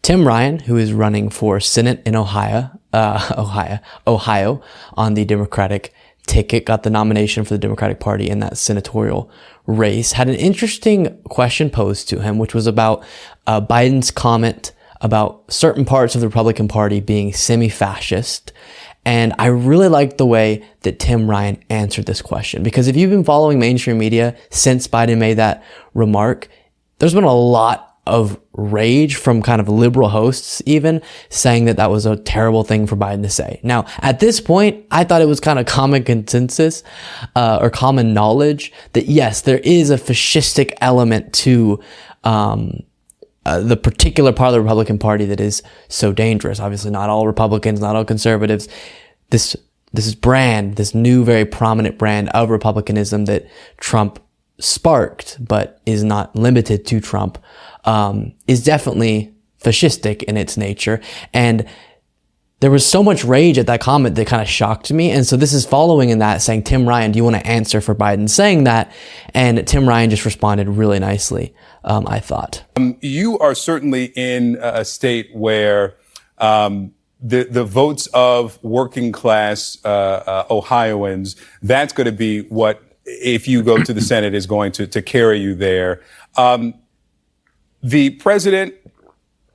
Tim Ryan, who is running for Senate in Ohio on the Democratic ticket, got the nomination for the Democratic Party in that senatorial race, had an interesting question posed to him, which was about Biden's comment about certain parts of the Republican Party being semi-fascist. And I really liked the way that Tim Ryan answered this question, because if you've been following mainstream media since Biden made that remark, there's been a lot of rage from kind of liberal hosts even saying that that was a terrible thing for Biden to say. Now, at this point, I thought it was kind of common consensus or common knowledge that yes, there is a fascistic element to the particular part of the Republican Party that is so dangerous. Obviously, not all Republicans, not all conservatives. This brand, this new, very prominent brand of republicanism that Trump sparked, but is not limited to Trump, is definitely fascistic in its nature. And there was so much rage at that comment that kind of shocked me. And so this is following in that, saying, Tim Ryan, do you want to answer for Biden saying that? And Tim Ryan just responded really nicely, I thought. You are certainly in a state where the votes of working class Ohioans, that's going to be what, if you go to the Senate, is going to carry you there. The president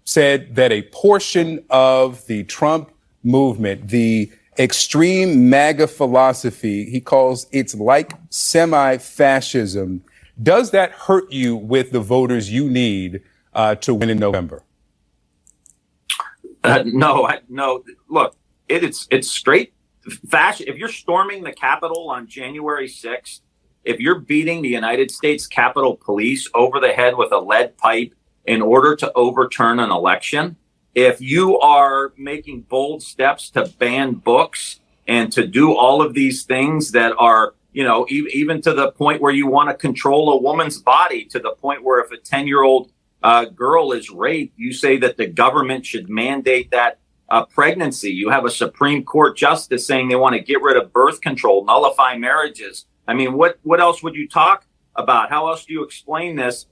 said that a portion of the Trump movement, the extreme MAGA philosophy, he calls it's like semi-fascism. Does that hurt you with the voters you need to win in November? No. Look, it's straight fashion. If you're storming the Capitol on January 6th, if you're beating the United States Capitol Police over the head with a lead pipe in order to overturn an election, if you are making bold steps to ban books and to do all of these things that are, even to the point where you want to control a woman's body, to the point where if a 10-year-old girl is raped, you say that the government should mandate that pregnancy. You have a Supreme Court justice saying they want to get rid of birth control, nullify marriages. I mean, what else would you talk about? How else do you explain this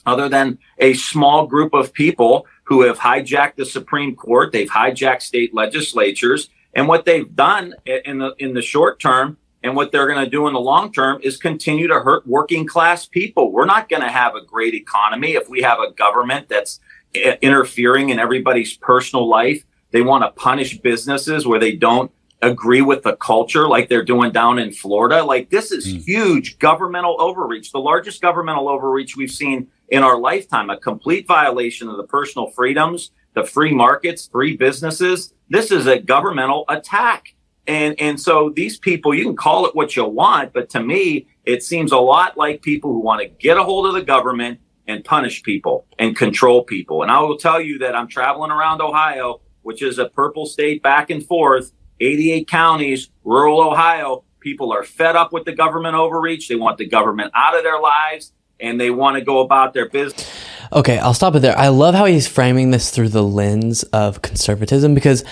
other than a small group of people who have hijacked the Supreme Court? They've hijacked state legislatures. And what they've done in the short term and what they're going to do in the long term is continue to hurt working class people. We're not going to have a great economy if we have a government that's interfering in everybody's personal life. They want to punish businesses where they don't agree with the culture, like they're doing down in Florida. Like, this is huge governmental overreach, the largest governmental overreach we've seen in our lifetime, a complete violation of the personal freedoms, the free markets, free businesses. This is a governmental attack. And so these people, you can call it what you want, but to me, it seems a lot like people who want to get a hold of the government and punish people and control people. And I will tell you that I'm traveling around Ohio, which is a purple state, back and forth, 88 counties, rural Ohio. People are fed up with the government overreach. They want the government out of their lives, and they want to go about their business. Okay, I'll stop it there. I love how he's framing this through the lens of conservatism, because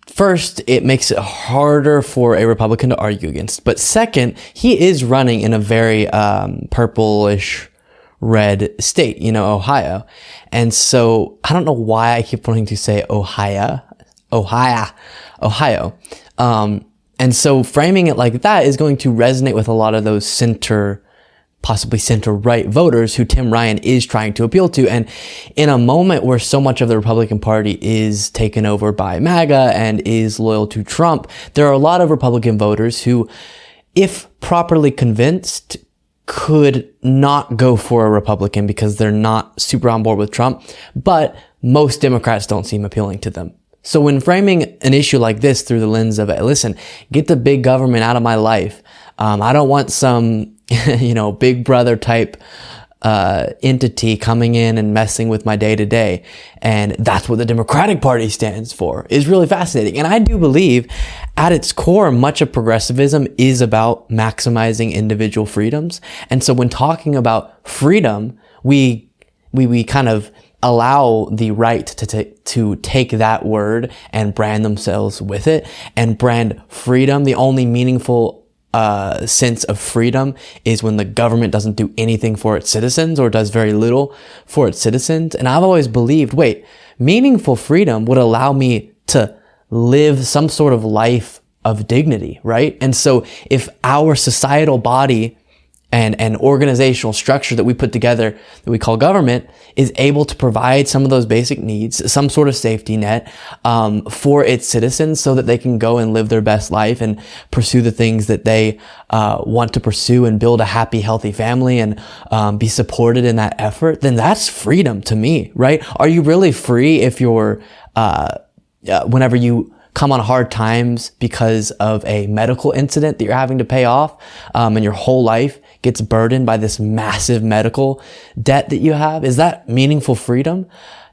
first, it makes it harder for a Republican to argue against. But second, he is running in a very purplish red state, Ohio. And so I don't know why I keep wanting to say Ohio. And so framing it like that is going to resonate with a lot of those possibly center-right voters who Tim Ryan is trying to appeal to. And in a moment where so much of the Republican Party is taken over by MAGA and is loyal to Trump, there are a lot of Republican voters who, if properly convinced, could not go for a Republican because they're not super on board with Trump, but most Democrats don't seem appealing to them. So when framing an issue like this through the lens of, listen, get the big government out of my life. I don't want some, big brother type entity coming in and messing with my day to day. And that's what the Democratic Party stands for, is really fascinating. And I do believe at its core, much of progressivism is about maximizing individual freedoms. And so when talking about freedom, we kind of allow the right to take that word and brand themselves with it, and brand freedom, the only meaningful sense of freedom is when the government doesn't do anything for its citizens or does very little for its citizens. And I've always believed, wait, meaningful freedom would allow me to live some sort of life of dignity, right? And so if our societal body and organizational structure that we put together that we call government is able to provide some of those basic needs, some sort of safety net for its citizens so that they can go and live their best life and pursue the things that they want to pursue and build a happy, healthy family and be supported in that effort, then that's freedom to me, right? Are you really free if you're, whenever you come on hard times because of a medical incident that you're having to pay off, and your whole life gets burdened by this massive medical debt that you have? Is that meaningful freedom?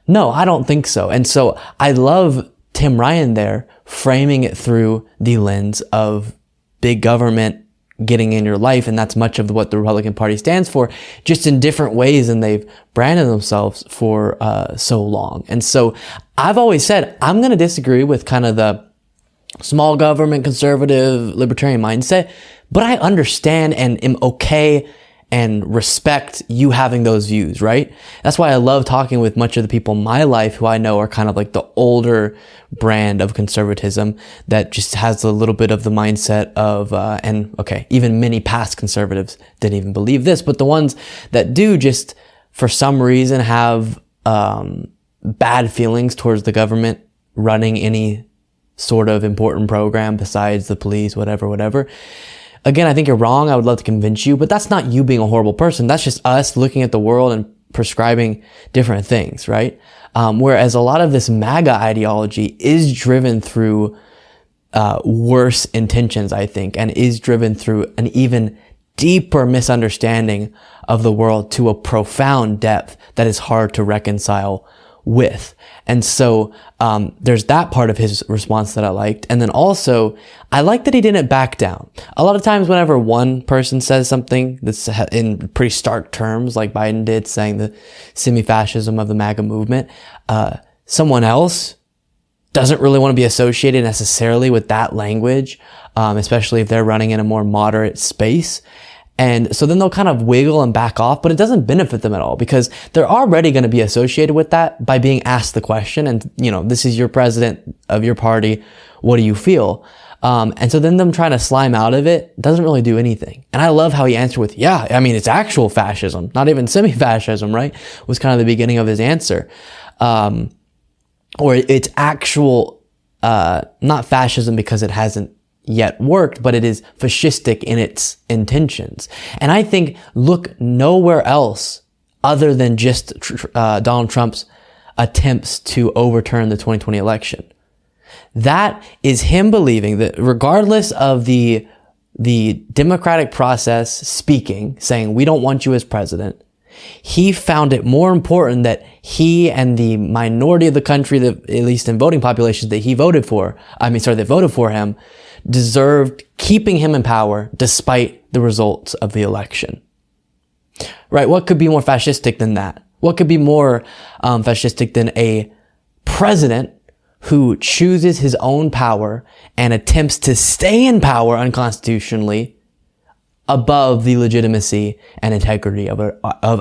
No, I don't think so. And so I love Tim Ryan there framing it through the lens of big government getting in your life. And that's much of what the Republican Party stands for, just in different ways than they've branded themselves for so long. And so I've always said, I'm going to disagree with kind of the small government, conservative, libertarian mindset, but I understand and am okay and respect you having those views, right? That's why I love talking with much of the people in my life who I know are kind of like the older brand of conservatism that just has a little bit of the mindset of, even many past conservatives didn't even believe this, but the ones that do just for some reason have bad feelings towards the government running any sort of important program besides the police, whatever. Again, I think you're wrong. I would love to convince you, but that's not you being a horrible person. That's just us looking at the world and prescribing different things, right? Whereas a lot of this MAGA ideology is driven through worse intentions, I think, and is driven through an even deeper misunderstanding of the world to a profound depth that is hard to reconcile with. And so there's that part of his response that I liked. And then also, I like that he didn't back down. A lot of times whenever one person says something that's in pretty stark terms, like Biden did, saying the semi-fascism of the MAGA movement, someone else doesn't really want to be associated necessarily with that language, especially if they're running in a more moderate space. And so then they'll kind of wiggle and back off, but it doesn't benefit them at all because they're already going to be associated with that by being asked the question. And, this is your president of your party. What do you feel? And so then them trying to slime out of it doesn't really do anything. And I love how he answered with, it's actual fascism, not even semi-fascism, right? Was kind of the beginning of his answer. Or it's actual, not fascism because it hasn't yet worked, but it is fascistic in its intentions. And I think look nowhere else other than just Donald Trump's attempts to overturn the 2020 election. That is him believing that regardless of the democratic process speaking, saying we don't want you as president, he found it more important that he and the minority of the country, that at least in voting populations that that voted for him, deserved keeping him in power despite the results of the election. Right? What could be more fascistic than that? What could be more fascistic than a president who chooses his own power and attempts to stay in power unconstitutionally above the legitimacy and integrity of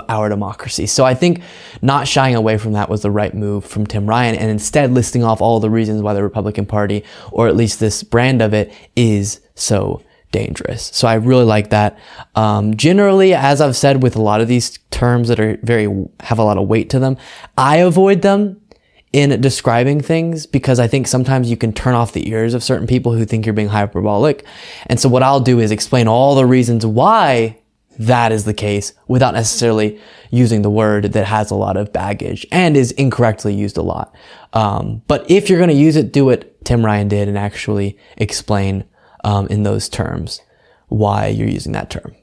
our democracy? So I think not shying away from that was the right move from Tim Ryan, and instead listing off all the reasons why the Republican Party, or at least this brand of it, is so dangerous. So I really like that. Generally, as I've said with a lot of these terms that are have a lot of weight to them, I avoid them in describing things because I think sometimes you can turn off the ears of certain people who think you're being hyperbolic. And so what I'll do is explain all the reasons why that is the case without necessarily using the word that has a lot of baggage and is incorrectly used a lot. But if you're going to use it, do what Tim Ryan did and actually explain in those terms why you're using that term.